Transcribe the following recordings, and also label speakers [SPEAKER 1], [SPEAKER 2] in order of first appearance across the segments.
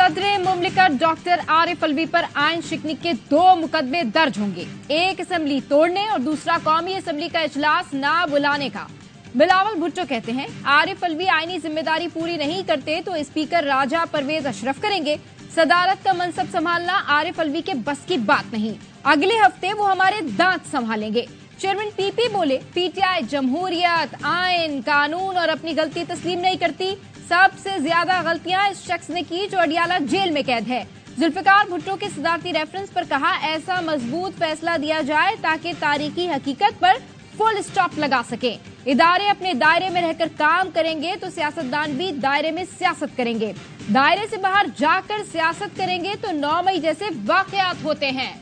[SPEAKER 1] सदर मुमलिकत डॉक्टर आरिफ अलवी पर आइन शिकनी के 2 मुकदमे दर्ज होंगे, एक असेंबली तोड़ने और दूसरा कौमी असेंबली का इजलास ना बुलाने का। बिलावल भुट्टो कहते हैं आरिफ अलवी आईनी जिम्मेदारी पूरी नहीं करते तो स्पीकर राजा परवेज अशरफ करेंगे। सदारत का मनसब संभालना आरिफ अलवी के बस की बात नहीं, अगले हफ्ते वो हमारे दांत संभालेंगे। चेयरमैन पीपी बोले पीटीआई जमहूरियत, आइन, कानून और अपनी गलती तस्लीम नहीं करती। सबसे ज्यादा गलतियां इस शख्स ने की जो अडियाला जेल में कैद है। जुल्फिकार भुट्टो के सदारती रेफरेंस पर कहा ऐसा मजबूत फैसला दिया जाए ताकि तारीखी हकीकत पर फुल स्टॉप लगा सके। इदारे अपने दायरे में रहकर काम करेंगे तो सियासतदान भी दायरे में सियासत करेंगे। दायरे से बाहर जाकर सियासत करेंगे तो 9 मई जैसे वाकयात होते हैं।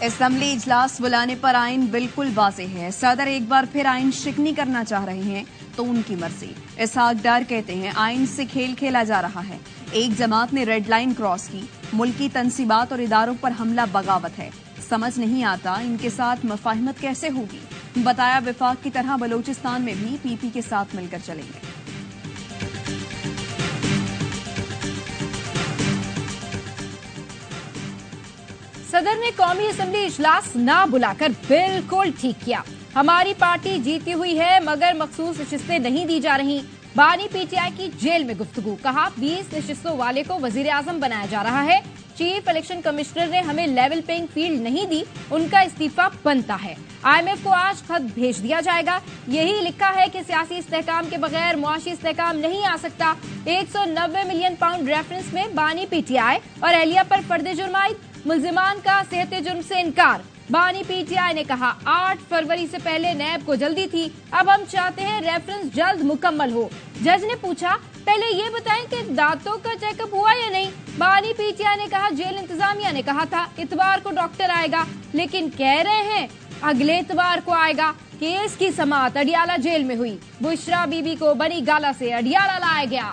[SPEAKER 2] असेंबली इजलास बुलाने पर आइन बिल्कुल वाज़ेह है। सदर एक बार फिर आइन शिकनी करना चाह रहे हैं तो उनकी मर्जी। इसहाक डार कहते हैं आइन से खेल खेला जा रहा है। एक जमात ने रेड लाइन क्रॉस की, मुल्की तंसीबात और इदारों पर हमला बगावत है। समझ नहीं आता इनके साथ मफाहिमत कैसे होगी। बताया विफाक की तरह बलोचिस्तान में भी पीपी के साथ मिलकर चलेंगे।
[SPEAKER 1] सदर ने कौमी असेंबली इजलास ना बुलाकर बिल्कुल ठीक किया। हमारी पार्टी जीती हुई है मगर मखसूस नशिस्तें नहीं दी जा रही। बानी पीटीआई की जेल में गुफ्तगू, कहा 20 नशिस्तों वाले को वजीर आजम बनाया जा रहा है। चीफ इलेक्शन कमिश्नर ने हमें लेवल प्लेइंग फील्ड नहीं दी, उनका इस्तीफा बनता है। IMF को आज खत भेज दिया जाएगा। यही लिखा है कि सियासी इस्तेहकाम के बगैर मुआशी इस्तेहकाम नहीं आ सकता। 190 मिलियन पाउंड रेफरेंस में बानी पीटीआई और एहलिया पर फर्द जुर्म आयद, मुल्जिमान का सेहत जुर्म से इनकार। बानी पीटीआई ने कहा 8 फरवरी से पहले नैब को जल्दी थी, अब हम चाहते हैं रेफरेंस जल्द मुकम्मल हो। जज ने पूछा पहले ये बताएं कि दांतों का चेकअप हुआ या नहीं। बानी पीटीआई ने कहा जेल इंतजामिया ने कहा था इतवार को डॉक्टर आएगा, लेकिन कह रहे हैं अगले इतवार को आएगा। केस की समाअत अडियाला जेल में हुई। बुशरा बीबी को बनी गाला से अडियाला लाया गया।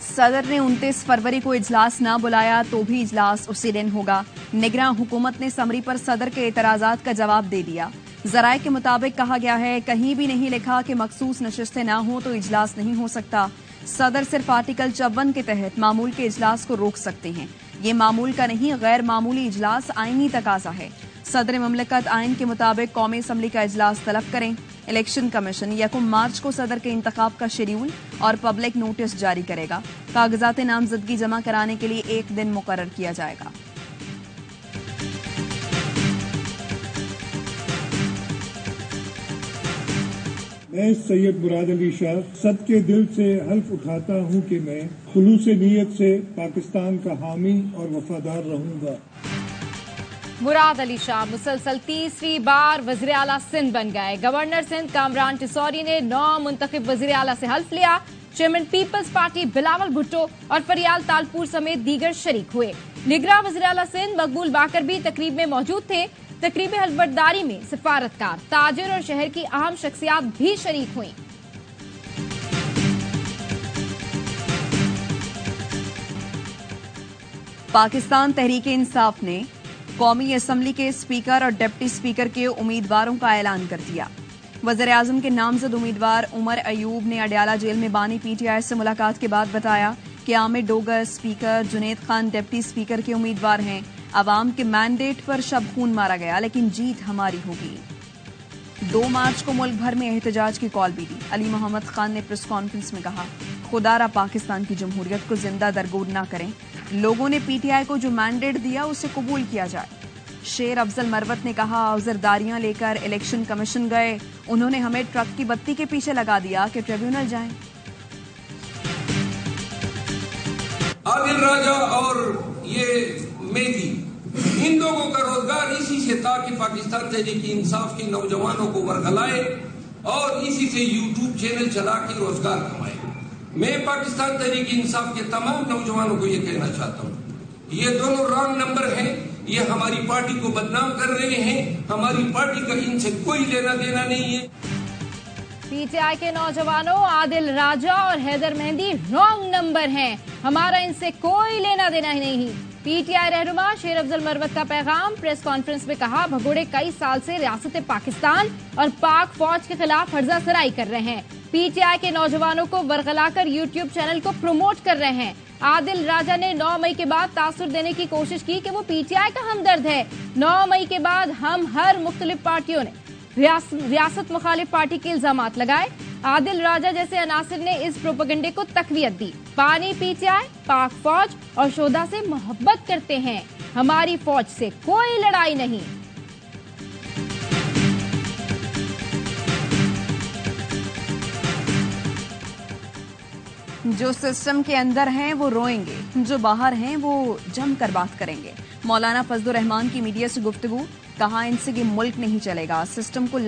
[SPEAKER 2] सदर ने 29 फरवरी को इजलास न बुलाया तो भी इजलास उसी दिन होगा। निगरान हुकूमत ने समरी पर सदर के एतराजात का जवाब दे दिया। जराये के मुताबिक कहा गया है कहीं भी नहीं लिखा कि मखसूस नशिस्तें न हो तो इजलास नहीं हो सकता। सदर सिर्फ आर्टिकल 54 के तहत मामूल के इजलास को रोक सकते हैं। ये मामूल का नहीं गैर मामूली इजलास आईनी तकाजा है। सदर मुमलिकत आइन के मुताबिक कौमी असम्बली का इजलास तलब करें। इलेक्शन कमीशन 1 मार्च को सदर के इंतखाब का शेड्यूल और पब्लिक नोटिस जारी करेगा। कागजात नामजदगी जमा कराने के लिए 1 दिन मुकर्रर किया जाएगा।
[SPEAKER 3] मैं सैयद मुराद अली शाह सद के दिल से हल्फ उठाता हूं कि मैं खुलूस नीयत से पाकिस्तान का हामी और वफादार रहूंगा।
[SPEAKER 1] मुराद अली शाह मुसलसल 30वीं बार वज़ीर आला सिंध बन गए। गवर्नर सिंध कामरान टिसौरी ने 9 मुंतखब वज़ीर आला से हल्फ लिया। Chairman People's Party Bilawal Bhutto और फरियाल तालपुर समेत दीगर शरीक हुए। निगरान वज़ीर आला सिंध मकबूल बाकर भी तकरीब में मौजूद थे। तकरीब हल्फबरदारी में सिफारतकार, ताजिर और शहर की अहम शख्सियात भी शरीक हुई।
[SPEAKER 2] पाकिस्तान तहरीक इंसाफ ने कौमी असम्बली के स्पीकर और डिप्टी स्पीकर के उम्मीदवारों का ऐलान कर दिया। वज़ीर आज़म के नामजद उम्मीदवार उमर अयूब ने अडियाला जेल में बानी पीटीआई से मुलाकात के बाद बताया कि Aamir Dogar speaker, Junaid Khan deputy speaker के उम्मीदवार हैं। अवाम के मैंडेट पर शब खून मारा गया लेकिन जीत हमारी होगी। 2 मार्च को मुल्क भर में एहतजाज की कॉल भी दी। अली मोहम्मद खान ने प्रेस कॉन्फ्रेंस में कहा खुदारा पाकिस्तान की जमहूरियत को जिंदा दरगोर न करें। लोगों ने पीटीआई को जो मैंडेट दिया उसे कबूल किया जाए। शेर अफजल मरवत ने कहा औजरदारियां लेकर इलेक्शन कमीशन गए, उन्होंने हमें ट्रक की बत्ती के पीछे लगा दिया कि ट्रिब्यूनल जाएं।
[SPEAKER 4] आदिल राजा और ये मेहदी, इन लोगों का रोजगार इसी से था कि पाकिस्तान तहरीक इंसाफ के नौजवानों को वर्गलाए और इसी से यूट्यूब चैनल चला के रोजगार कमाए। मैं पाकिस्तान तहरीक इंसाफ के तमाम नौजवानों को ये कहना चाहता हूँ, ये दोनों रॉन्ग नंबर हैं। ये हमारी पार्टी को बदनाम कर रहे हैं। हमारी पार्टी का इनसे कोई लेना देना नहीं है।
[SPEAKER 1] पीटीआई के नौजवानों आदिल राजा और हैदर मेहंदी रॉन्ग नंबर हैं, हमारा इनसे कोई लेना देना ही नहीं। पीटीआई रहनुमा शेर अफजल मरवत का पैगाम, प्रेस कॉन्फ्रेंस में कहा भगोड़े कई साल से रियासत पाकिस्तान और पाक फौज के खिलाफ फर्जा सराई कर रहे हैं। पीटीआई के नौजवानों को वरगलाकर यूट्यूब चैनल को प्रमोट कर रहे हैं। आदिल राजा ने 9 मई के बाद तासुर देने की कोशिश की कि वो पीटीआई का हमदर्द है। 9 मई के बाद हम हर मुख्तलिफ पार्टियों ने रियासत मुखालिफ पार्टी के इल्जामात लगाए। आदिल राजा जैसे अनासिर ने इस प्रोपेगेंडे को तकवीत दी। पानी पीटीआई पाक फौज और शोधा से मोहब्बत करते हैं, हमारी फौज से कोई लड़ाई नहीं।
[SPEAKER 2] जो सिस्टम के अंदर हैं वो रोएंगे, जो बाहर हैं वो जमकर बात करेंगे। मौलाना फजलुर रहमान की मीडिया से गुफ्तगू, कहा इनसे ये मुल्क नहीं चलेगा, सिस्टम को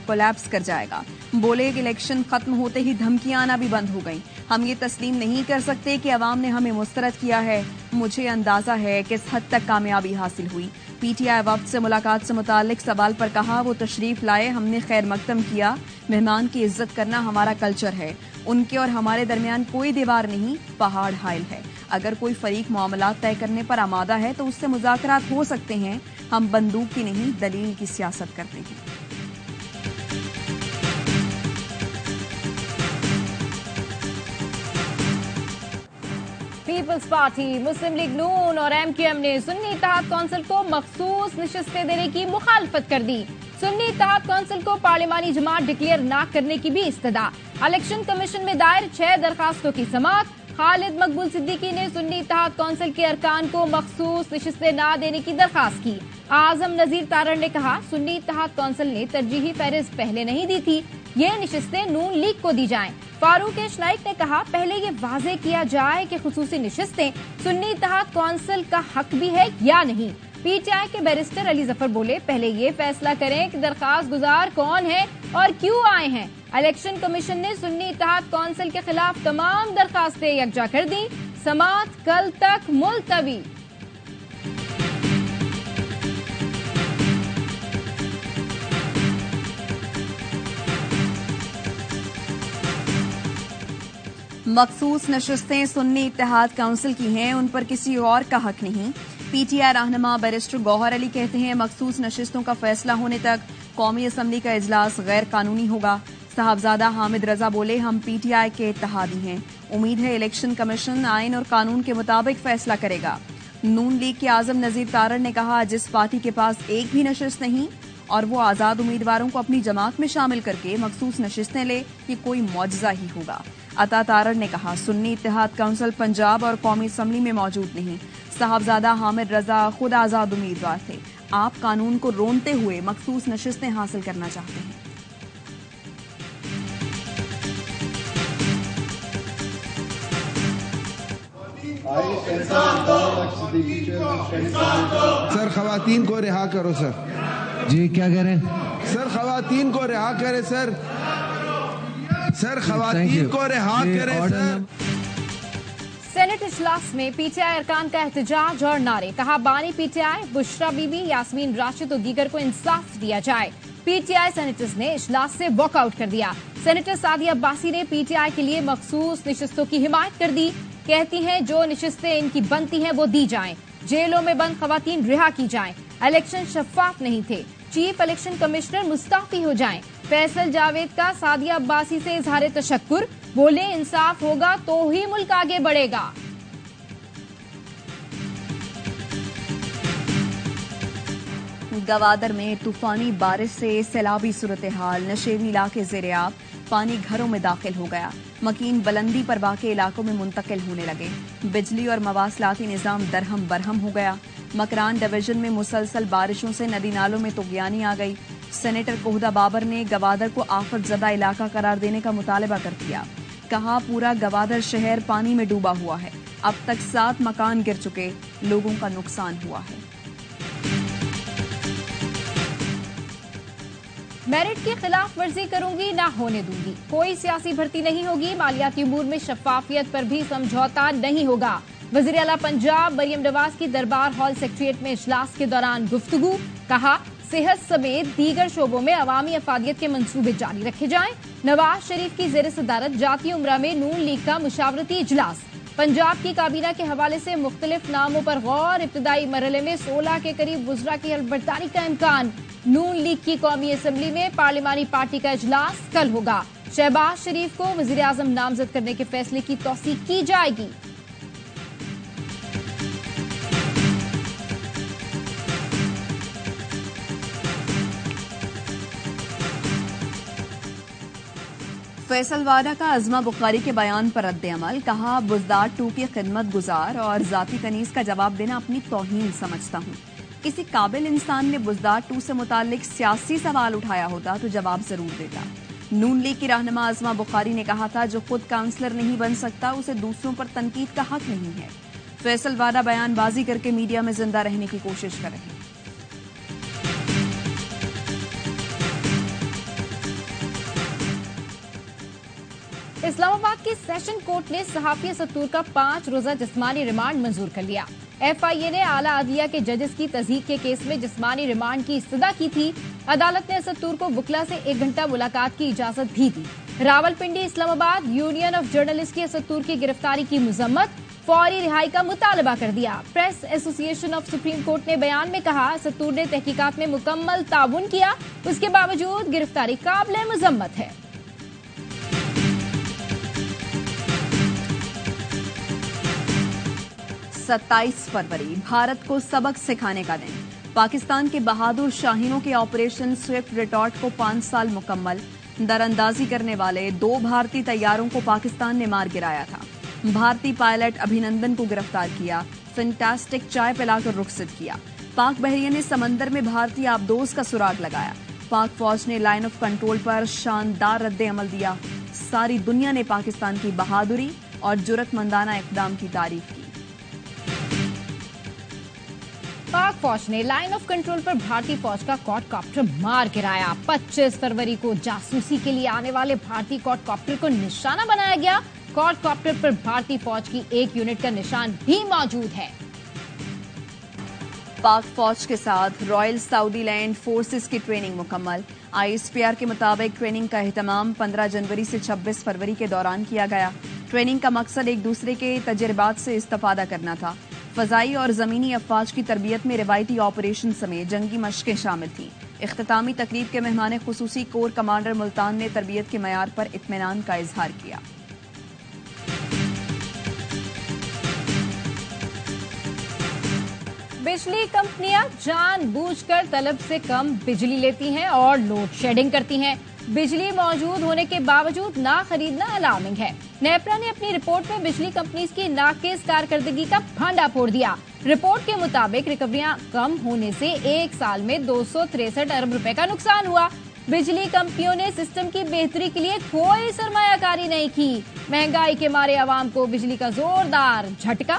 [SPEAKER 2] कोलैप्स कर जाएगा। बोले कि इलेक्शन खत्म होते ही धमकियां आना भी बंद हो गईं। हम ये तस्लीम नहीं कर सकते कि अवाम ने हमें मुस्तरद किया है। मुझे अंदाजा है किस हद तक कामयाबी हासिल हुई। पीटीआई वफ्द से मुलाकात से मुतालिक सवाल पर कहा वो तशरीफ लाए, हमने खैर मकदम किया। मेहमान की इज्जत करना हमारा कल्चर है। उनके और हमारे दरमियान कोई दीवार नहीं, पहाड़ हाइल है। अगर कोई फरीक मामलात तय करने पर आमादा है तो उससे मुज़ाकरात हो सकते हैं। हम बंदूक की नहीं दलील की सियासत करते हैं।
[SPEAKER 1] पीपल्स पार्टी, मुस्लिम लीग नून और एमक्यूएम ने सुन्नी इत्तेहाद कौंसिल को मखसूस निशस्तें देने की मुखालफत कर दी। सुन्नी इत्तेहाद कौंसिल को पार्लिमानी जमात डिक्लेयर न करने की भी इस्तदा। इलेक्शन कमीशन में दायर 6 दरखास्तों की समाअत। खालिद मकबूल सिद्दीकी ने सुन्नी इत्तेहाद कौंसिल के अरकान को मखसूस निशस्तें न देने की दरखास्त की। आजम नजीर तारड़ ने कहा सुन्नी इत्तेहाद कौंसिल ने तरजीही फहरिस्त पहले नहीं दी थी, ये निशस्तें नून लीग को दी जाएं। फारूक नाइक ने कहा पहले ये वाजे किया जाए कि खुसूसी निशस्तें सुन्नी इत्तेहाद कौंसिल का हक भी है या नहीं। पीटीआई के बैरिस्टर अली जफर बोले पहले ये फैसला करें कि दरखास्त गुजार कौन है और क्यों आए हैं। इलेक्शन कमीशन ने सुन्नी इत्तेहाद कौंसिल के खिलाफ तमाम दरखास्तें यकजा कर दी। समाअत कल तक मुलतवी।
[SPEAKER 2] मखसूस नशस्तें सुन्नी इत्तेहाद काउंसिल की हैं, उन पर किसी और का हक नहीं। पीटीआई रहनुमा बैरिस्टर गौहर अली कहते हैं मखसूस नशस्तों का फैसला होने तक कौमी असम्बली का इजलास गैर कानूनी होगा। साहबजादा हामिद रजा बोले हम पीटीआई के इत्तेहादी हैं, उम्मीद है इलेक्शन कमीशन आइन और कानून के मुताबिक फैसला करेगा। नून लीग के आजम नजीर तारड़ ने कहा जिस पार्टी के पास एक भी नशस्त नहीं और वो आजाद उम्मीदवारों को अपनी जमात में शामिल करके मखसूस नशस्तें ले, ये कोई मौजज़ा ही होगा। अता तारड़ ने कहा सुन्नी इत्तेहाद काउंसिल पंजाब और कौमी असम्बली में मौजूद नहीं। साहबजादा हामिद रजा खुद आजाद उम्मीदवार थे। आप कानून को रोनते हुए मखसूस नशस्तें हासिल करना चाहते हैं।
[SPEAKER 5] सर खवातीन को रिहा करो सर।
[SPEAKER 6] जी क्या कह रहे हैं
[SPEAKER 5] सर? खवातीन को रिहा करें सर। सर खवातीन को रिहा करें सर।
[SPEAKER 1] सेनेट इजलास में पीटीआई अरकान का एहतजाज और नारे, कहा बानी पीटीआई बुशरा बीबी यास्मीन राशिद और दीगर को इंसाफ दिया जाए। पीटीआई सेनेटर्स ने इजलास से वॉकआउट कर दिया। सेनेटर सादिया अब्बासी ने पीटीआई के लिए मखसूस निशस्तों की हिमायत कर दी। कहती हैं जो निशस्तें इनकी बनती हैं वो दी जाएं। जेलों में बंद खवातीन रिहा की जाएं। इलेक्शन शफाफ नहीं थे, चीफ इलेक्शन कमिश्नर मुस्ताफी हो जाएं। फैसल जावेद का सादिया अब्बासी से इजहार तशक्कुर, बोले इंसाफ होगा तो ही मुल्क आगे बढ़ेगा।
[SPEAKER 2] गवादर में तूफानी बारिश से सैलाबी सूरत हाल, नशेबी इलाके ज़ेर-ए-आब, पानी घरों में दाखिल हो गया। मकीन बुलंदी पर वाक़े इलाकों में मुंतकिल होने लगे। बिजली और मवासलाती निज़ाम दरहम बरहम हो गया। मकरान डिवीजन में मुसलसल बारिशों से नदी नालों में तुग़यानी आ गई। सेनेटर कोहदा बाबर ने गवादर को आफत ज़दा इलाका करार देने का मुतालबा कर दिया। कहा पूरा गवादर शहर पानी में डूबा हुआ है। अब तक 7 मकान गिर चुके, लोगों का नुकसान हुआ है।
[SPEAKER 1] मेरिट की खिलाफ वर्जी करूंगी, ना होने दूंगी। कोई सियासी भर्ती नहीं होगी। मालियाती उमूर में शफाफियत पर भी समझौता नहीं होगा। वज़ीर-ए-आला पंजाब मरियम नवाज की दरबार हॉल सेक्रेटेरिएट में इजलास के दौरान गुफ्तगू, कहा सेहत समेत दीगर शोबों में अवामी अफादियत के मंसूबे जारी रखे जाएं। नवाज शरीफ की जेर सदारत जाती उम्रा में नून लीग का मुशावरती इजलास। पंजाब की काबीना के हवाले से मुख्तलिफ नामों पर गौर। इब्तदाई मरहले में 16 के करीब वुज़रा की हल्फबर्दारी का इम्कान। नून लीग की कौमी असम्बली में पार्लिमानी पार्टी का इजलास कल होगा। शहबाज शरीफ को वज़ीर आज़म नामजद करने के फैसले की तौसीक की जाएगी।
[SPEAKER 2] फैसल वाडा का अज़मा बुखारी के बयान पर रद्द-ए-अमल। कहा, बुज़दार 2 की खिदमत गुजार और जाती कनीज का जवाब देना अपनी तौहीन समझता हूँ। किसी काबिल इंसान ने बुज़दार 2 से मुताल्लिक सियासी सवाल उठाया होता तो जवाब जरूर देता। नून लीग की रहनुमा अज़मा बुखारी ने कहा था, जो खुद काउंसलर नहीं बन सकता उसे दूसरों पर तनकीद का हक नहीं है। फैसल वाडा बयानबाजी करके मीडिया में जिंदा रहने की कोशिश कर रहे हैं।
[SPEAKER 1] इस्लामाबाद की सेशन कोर्ट ने सहाफी सत्तूर का 5 रोजा जिस्मानी रिमांड मंजूर कर लिया। FIA ने आला अदलिया के जजेस की तस्दीक के केस में जिस्मानी रिमांड की इस्तदा की थी। अदालत ने सत्तूर को वकला से 1 घंटा मुलाकात की इजाजत भी दी। Rawalpindi Islamabad union of journalist की सत्तूर की गिरफ्तारी की मजम्मत, फौरी रिहाई का मुतालबा कर दिया। Press association of supreme court ने बयान में कहा, सत्तूर ने तहकीकात में मुकम्मल ताउन किया, उसके बावजूद गिरफ्तारी काबिल मजम्मत है।
[SPEAKER 2] सत्ताईस फरवरी भारत को सबक सिखाने का दिन। पाकिस्तान के बहादुर शाहीनों के ऑपरेशन स्विफ्ट रिटॉर्ट को 5 साल मुकम्मल। दरअंदाजी करने वाले 2 भारतीय तैयारों को पाकिस्तान ने मार गिराया था। भारतीय पायलट अभिनंदन को गिरफ्तार किया। फैंटास्टिक चाय पिलाकर रुखसत किया। पाक बहरिया ने समंदर में भारतीय आबदोज का सुराग लगाया। पाक फौज ने लाइन ऑफ कंट्रोल पर शानदार रद्द-ए-अमल दिया। सारी दुनिया ने पाकिस्तान की बहादुरी और जुर्रतमंदाना इक़दाम की तारीफ की।
[SPEAKER 1] पाक फौज ने लाइन ऑफ कंट्रोल पर भारतीय फौज का क्वाडकॉप्टर मार गिराया। 25 फरवरी को जासूसी के लिए आने वाले भारतीय क्वाडकॉप्टर को निशाना बनाया गया। क्वाडकॉप्टर पर भारतीय फौज की 1 यूनिट का निशान भी मौजूद है।
[SPEAKER 2] पाक फौज के साथ रॉयल साउदी लैंड फोर्सेस की ट्रेनिंग मुकम्मल। ISPR के मुताबिक ट्रेनिंग का एहतमाम 15 जनवरी से 26 फरवरी के दौरान किया गया। ट्रेनिंग का मकसद एक दूसरे के तजर्बात से इस्तेफादा करना था। फजाई और जमीनी अफवाज की तरबियत में रिवायती ऑपरेशन समेत जंगी मशकें शामिल थीं। इख्तितामी तकरीब के मेहमान खुसूसी कोर कमांडर मुल्तान ने तरबियत के मयार पर इत्मीनान का इजहार किया।
[SPEAKER 1] बिजली कंपनियां जानबूझकर तलब से कम बिजली लेती हैं और लोड शेडिंग करती हैं। बिजली मौजूद होने के बावजूद ना खरीदना अलार्मिंग है। नेपरा ने अपनी रिपोर्ट में बिजली कंपनीज की नाकिस कारकर्दगी का भांडा फोड़ दिया। रिपोर्ट के मुताबिक रिकवरियां कम होने से 1 साल में 263 अरब रुपए का नुकसान हुआ। बिजली कंपनियों ने सिस्टम की बेहतरी के लिए कोई सरमायाकारी नहीं की। महंगाई के मारे आवाम को बिजली का जोरदार झटका।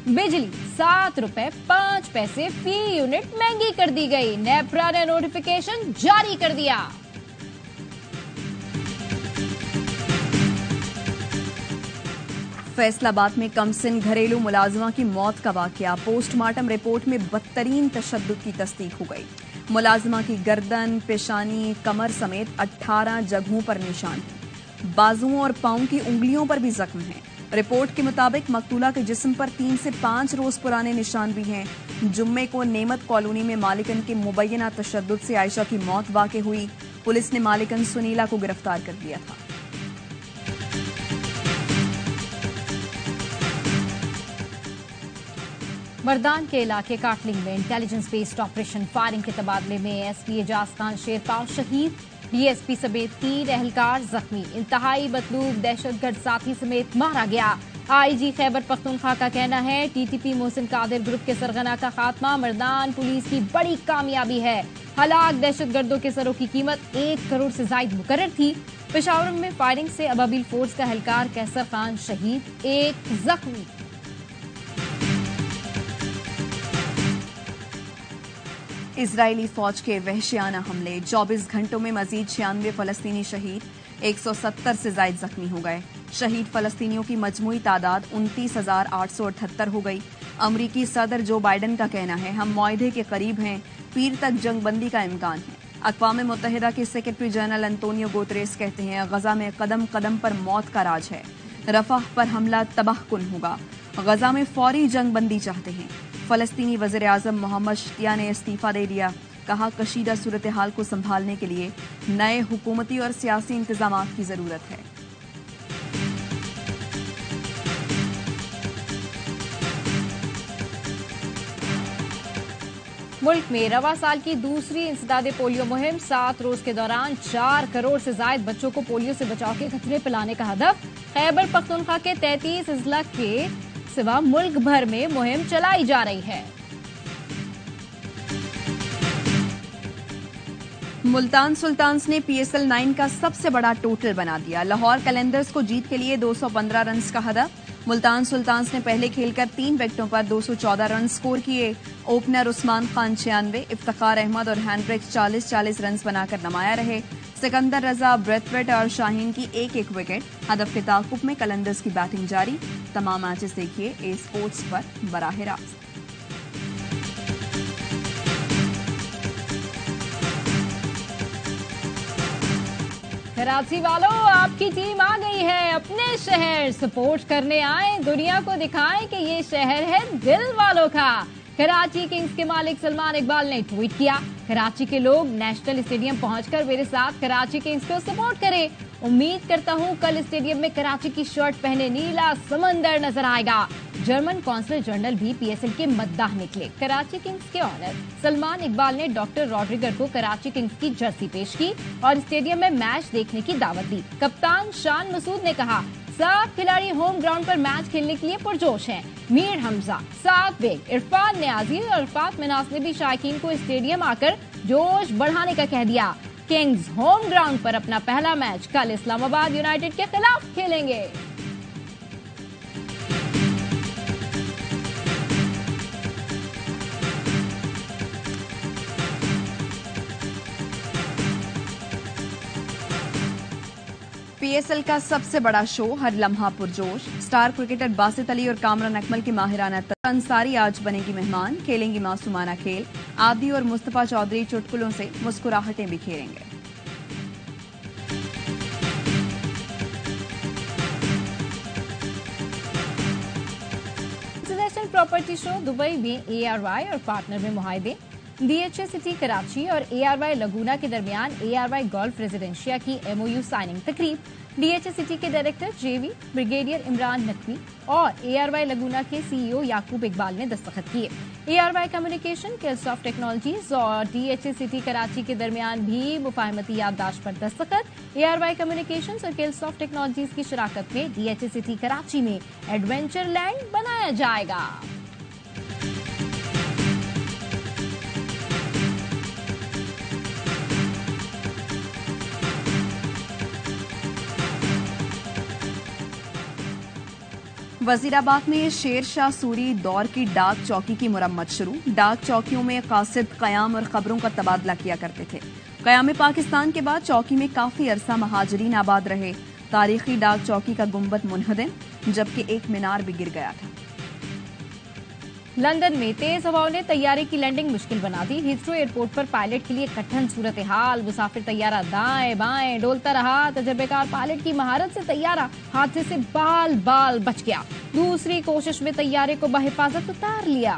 [SPEAKER 1] बिजली 7 रुपए 5 पैसे फी यूनिट महंगी कर दी गई। नेपरा ने नोटिफिकेशन जारी कर दिया।
[SPEAKER 2] फैसलाबाद में कमसिन घरेलू मुलाजिमा की मौत का वाकया। पोस्टमार्टम रिपोर्ट में बदतरीन तशद्दुद की तस्दीक हो गई। मुलाजिमा की गर्दन, पेशानी, कमर समेत 18 जगहों पर निशान हैं। बाजुओं और पांव की उंगलियों पर भी जख्म हैं। रिपोर्ट के मुताबिक मकतूला के जिस्म पर 3 से 5 रोज पुराने निशान भी हैं। जुम्मे को नेमत कॉलोनी में मालिकन के मुबैना तशद्दुद से आयशा की मौत वाक़ हुई। पुलिस ने मालिकन सुनीला को गिरफ्तार कर लिया था।
[SPEAKER 1] मर्दान के इलाके काटलिंग में इंटेलिजेंस बेस्ड ऑपरेशन फायरिंग के तबादले में SP एजाज खान शेरपाव शहीद। DSP समेत 3 एहलकार जख्मी। इंतहाई मतलूब दहशतगर्द साथी समेत मारा गया। IG खैबर पख्तूनख्वा का कहना है, TTP मोहसिन कादिर ग्रुप के सरगना का खात्मा मर्दान पुलिस की बड़ी कामयाबी है। हलाक दहशतगर्दों के सरों की कीमत 1 करोड़ से जायद मुकर्रर थी। पेशावर में फायरिंग से अबाबिल फोर्स का एहलकार कैसर खान शहीद, 1 जख्मी।
[SPEAKER 2] इजरायली फौज के वहशियाना हमले। 24 घंटों में मजीद 96 फलस्तीनी शहीद, 170 से जायद जख्मी हो गए। शहीद फलस्तीनियों की मजमूई तादाद 29,878 हो गई। अमरीकी सदर जो बाइडन का कहना है, हम मुआहदे के करीब हैं। पीर तक जंगबंदी का इम्कान है। अक़वाम मुत्तहिदा के सेक्रेटरी जनरल अंतोनियो गुतेरेस कहते हैं, गजा में कदम कदम पर मौत का राज है। रफाह पर हमला तबाहकुन होगा। गजा में फौरी जंगबंदी चाहते हैं। फलस्तीनी वज़ीर आज़म मोहम्मद शतिया ने इस्तीफा दे दिया। कहा, कशीदा सूरत हाल को संभालने के लिए नए हुकूमती और सियासी इंतजामात की जरूरत है।
[SPEAKER 1] मुल्क में रवा साल की दूसरी इंसदादे पोलियो मुहिम 7 रोज के दौरान 4 करोड़ से जायद बच्चों को पोलियो से बचाव के खतरे पिलाने का हदफ। खैबर पख्तूनख्वा के 33 अजला के सिवा मुल्क भर में मुहिम चलाई जा रही है।
[SPEAKER 2] मुल्तान सुल्तान्स ने PSL 9 का सबसे बड़ा टोटल बना दिया। लाहौर कलंदर्स को जीत के लिए 215 रन का हदफ। मुल्तान सुल्तान्स ने पहले खेलकर 3 विकेटों पर 214 रन स्कोर किए। ओपनर उस्मान खान 96, इफ्तिखार अहमद और हैंड्रिक्स 40-40 रन बनाकर नमाया रहे। सिकंदर रजा, ब्रेथवेट और शाहीन की एक विकेट। हदफ के ताकुब में कलंदर्स की बैटिंग जारी। तमाम मैचेस देखिए ए स्पोर्ट्स पर बराह रास्त।
[SPEAKER 1] कराची वालों, आपकी टीम आ गई है। अपने शहर सपोर्ट करने आए, दुनिया को दिखाएं कि ये शहर है दिल वालों का। कराची किंग्स के मालिक सलमान इकबाल ने ट्वीट किया, कराची के लोग नेशनल स्टेडियम पहुंचकर मेरे साथ कराची किंग्स को सपोर्ट करें। उम्मीद करता हूं कल स्टेडियम में कराची की शर्ट पहने नीला समंदर नजर आएगा। जर्मन कौंसल जनरल भी PSL के मद्दाह निकले। कराची किंग्स के ऑनर सलमान इकबाल ने डॉक्टर रॉड्रिगर को कराची किंग्स की जर्सी पेश की और स्टेडियम में मैच देखने की दावत दी। कप्तान शान मसूद ने कहा, 7 खिलाड़ी होम ग्राउंड पर मैच खेलने के लिए पुरजोश हैं। मीर हमजा, साद बेग, इरफान नियाजी और अरफात मिनास ने भी शायकीन को स्टेडियम आकर जोश बढ़ाने का कह दिया। किंग्स होम ग्राउंड पर अपना पहला मैच कल इस्लामाबाद यूनाइटेड के खिलाफ खेलेंगे।
[SPEAKER 2] PSL का सबसे बड़ा शो, हर लम्हा पुरजोश। स्टार क्रिकेटर बासित अली और कामरान अकमल की माहिराना अंसारी आज बनेगी मेहमान। खेलेंगी मासूमाना खेल। आदि और मुस्तफा चौधरी चुटकुलों से मुस्कुराहटें बिखेरेंगे।
[SPEAKER 1] इंटरनेशनल प्रॉपर्टी शो दुबई में ARY और पार्टनर में मुआहदे। DHA सिटी कराची और ARY लगूना के दरमियान ARY गोल्फ रेजिडेंशिया की MOU साइनिंग तकरीब। DHA सिटी के director JV brigadier Imran Naqvi और ARY लगूना के CEO याकूब इकबाल ने दस्तखत किए। ARY कम्युनिकेशन, केल्सॉफ्ट टेक्नोलॉजीज और DHA सिटी कराची के दरमियान भी मुफाहमती याददाश्त पर दस्तखत। ARY कम्युनिकेशंस और केल्सॉफ्ट टेक्नोलॉजीज की शराकत में DHA सिटी कराची में एडवेंचर लैंड बनाया जाएगा।
[SPEAKER 2] वजीराबाद में शेर शाह सूरी दौर की डाक चौकी की मुरम्मत शुरू। डाक चौकियों में कासिद, कयाम और खबरों का तबादला किया करते थे। कयाम पाकिस्तान के बाद चौकी में काफी अरसा महाजरीन आबाद रहे। तारीखी डाक चौकी का गुंबद मुनहदम, जबकि एक मीनार भी गिर गया था।
[SPEAKER 1] लंदन में तेज हवाओं ने तैयारे की लैंडिंग मुश्किल बना दी। हीथ्रो एयरपोर्ट पर पायलट के लिए कठिन सूरत हाल। मुसाफिर तैयारा दाएं बाएं डोलता रहा। तजर्बेकार पायलट की महारत से तैयारा हादसे से बाल बाल बच गया। दूसरी कोशिश में तैयारे को बहिफाजत उतार लिया।